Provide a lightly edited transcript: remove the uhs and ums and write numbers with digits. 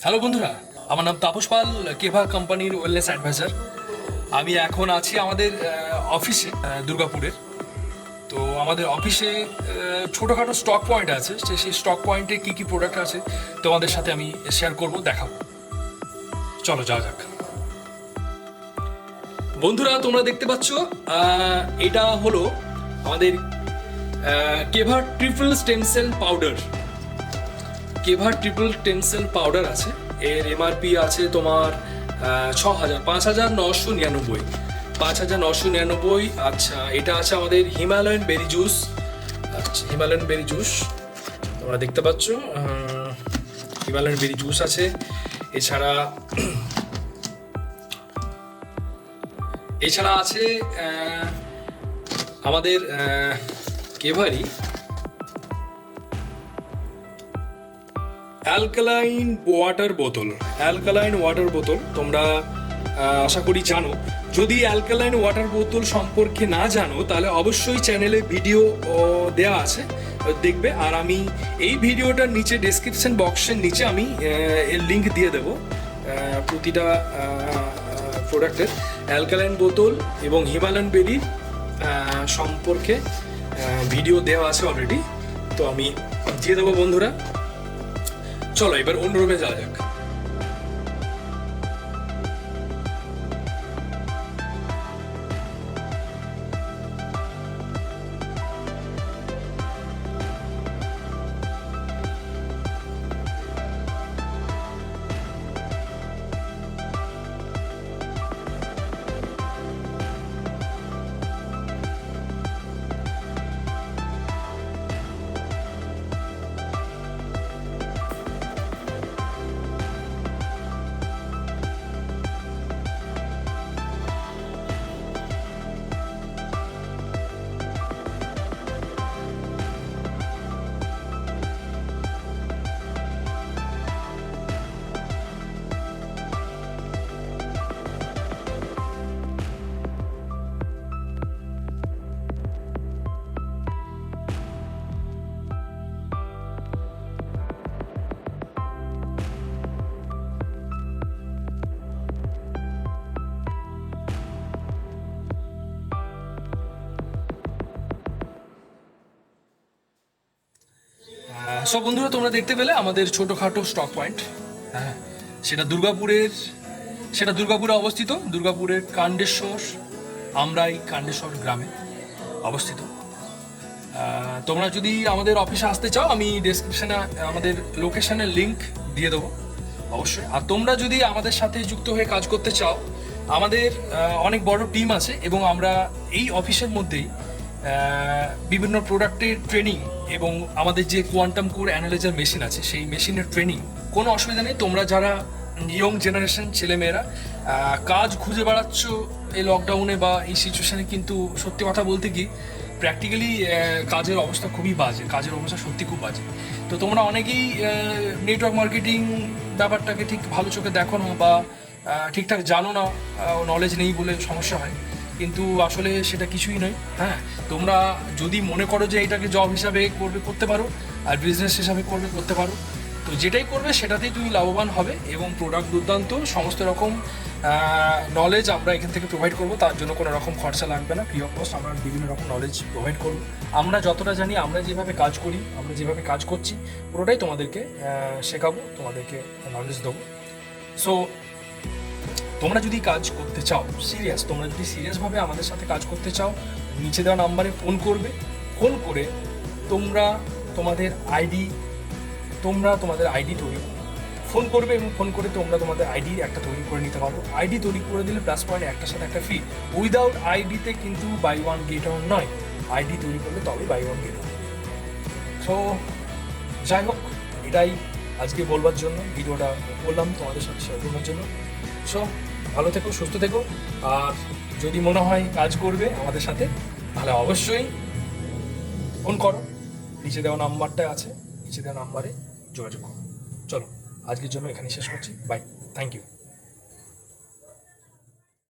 Hello বন্ধুরা, আমার নাম তাপস পাল, কেভা কোম্পানির ওয়েলনেস অ্যাডভাইজার। আমি এখন আছি আমাদের অফিসে দুর্গাপুরের। তো আমাদের অফিসে ছোটোখাটো স্টক পয়েন্ট আছে, সেই স্টক পয়েন্টে কী কী প্রোডাক্ট আছে তোমাদের সাথে আমি শেয়ার করব, দেখাবো। চলো যাওয়া যাক। বন্ধুরা, তোমরা দেখতে পাচ্ছ এটা হলো আমাদের Keva triple stem cell powder. Keva triple stem cell powder আছে, এর এমআরপি আছে তোমার 5,999। আচ্ছা, এটা আছে আমাদের হিমালয়ান বেরি জুস। আচ্ছা, হিমালয়ান বেরি জুস তোমরা দেখতে পাচ্ছ, হিমালয়ান বেরি জুস আছে। এছাড়া আছে আমাদের কেভারি অ্যালকালাইন ওয়াটার বোতল। তোমরা আশা করি জানো। যদি অ্যালকালাইন ওয়াটার বোতল সম্পর্কে না জানো তাহলে অবশ্যই চ্যানেলে ভিডিও দেওয়া আছে, দেখবে। আর আমি এই ভিডিওটার নিচে ডেসক্রিপশন বক্সের নিচে আমি এর লিঙ্ক দিয়ে দেবো। প্রতিটা প্রোডাক্টের অ্যালকালাইন বোতল এবং হিমালয়ান বেরির সম্পর্কে ভিডিও দেওয়া আছে অলরেডি, তো আমি দিয়ে দেবো বন্ধুরা। চলো এবার অন্য রুমে যাওয়া যাক। সব বন্ধুরা, তোমরা দেখতে পেলে আমাদের ছোটোখাটো স্টক পয়েন্ট। হ্যাঁ, সেটা দুর্গাপুরে অবস্থিত। দুর্গাপুরের কান্ডেশ্বর গ্রামে অবস্থিত। তোমরা যদি আমাদের অফিসে আসতে চাও, আমি ডেসক্রিপশনে আমাদের লোকেশনের লিঙ্ক দিয়ে দেবো অবশ্যই। আর তোমরা যদি আমাদের সাথে যুক্ত হয়ে কাজ করতে চাও, আমাদের অনেক বড় টিম আছে এবং আমরা এই অফিসের মধ্যেই বিভিন্ন প্রোডাক্টের ট্রেনিং এবং আমাদের যে কোয়ান্টাম কোর অ্যানালাইজার মেশিন আছে সেই মেশিনের ট্রেনিং, কোনো অসুবিধা নেই। তোমরা যারা ইয়ং জেনারেশন ছেলেমেয়েরা কাজ খুঁজে বেড়াচ্ছ এই লকডাউনে বা এই সিচুয়েশানে, কিন্তু সত্যি কথা বলতে কি প্র্যাকটিক্যালি কাজের অবস্থা খুবই বাজে, কাজের অবস্থা সত্যি খুব বাজে। তো তোমরা অনেকেই নেটওয়ার্ক মার্কেটিং ব্যাপারটাকে ঠিক ভালো চোখে দেখো না বা ঠিকঠাক জানো না, নলেজ নেই বলে সমস্যা হয়, কিন্তু আসলে সেটা কিছুই নয়। হ্যাঁ, তোমরা যদি মনে করো যে এটাকে জব হিসাবে করতে পারো আর বিজনেস হিসাবে করতে পারো, তো যেটাই করবে সেটাতেই তুমি লাভবান হবে এবং প্রোডাক্ট দুর্দান্ত। সমস্ত রকম নলেজ আমরা এখান থেকে প্রোভাইড করবো, তার জন্য কোনো রকম খরচা লাগবে না, ফ্রি অফ কস্ট আমরা বিভিন্ন রকম নলেজ প্রোভাইড করবো। আমরা যতটা জানি, আমরা যেভাবে কাজ করি, আমরা যেভাবে কাজ করছি, পুরোটাই তোমাদেরকে শেখাবো, তোমাদেরকে নলেজ দেবো। সো তোমরা যদি কাজ করতে চাও তোমরা যদি সিরিয়াসভাবে আমাদের সাথে কাজ করতে চাও, নিচে দেওয়া নাম্বারে ফোন করবে। ফোন করে তোমরা তোমাদের আইডি তৈরি ফোন করবে এবং ফোন করে তোমরা তোমাদের আইডি একটা তৈরি করে নিতে পারো। আইডি তৈরি করে দিলে প্লাস পয়েন্ট একটার সাথে একটা ফ্রি। উইদাউট আইডিতে কিন্তু বাই ওয়ান গেট ওয়ান নয়, আইডি তৈরি করলে তবে buy one get one. So যাই হোক, এটাই আজকে বলবার জন্য ভিডিওটা বললাম, তোমাদের সাথে শেয়ার করবার জন্য। সো ভালো থেকো, সুস্থ থেকো। আর যদি মনে হয় কাজ করবে আমাদের সাথে, তাহলে অবশ্যই ফোন করো। নিচে দেওয়া নাম্বারটা আছে, নিচে দেওয়া নাম্বারে যোগাযোগ করো। চলো আজকের জন্য এখানে শেষ করছি। Bye, thank you.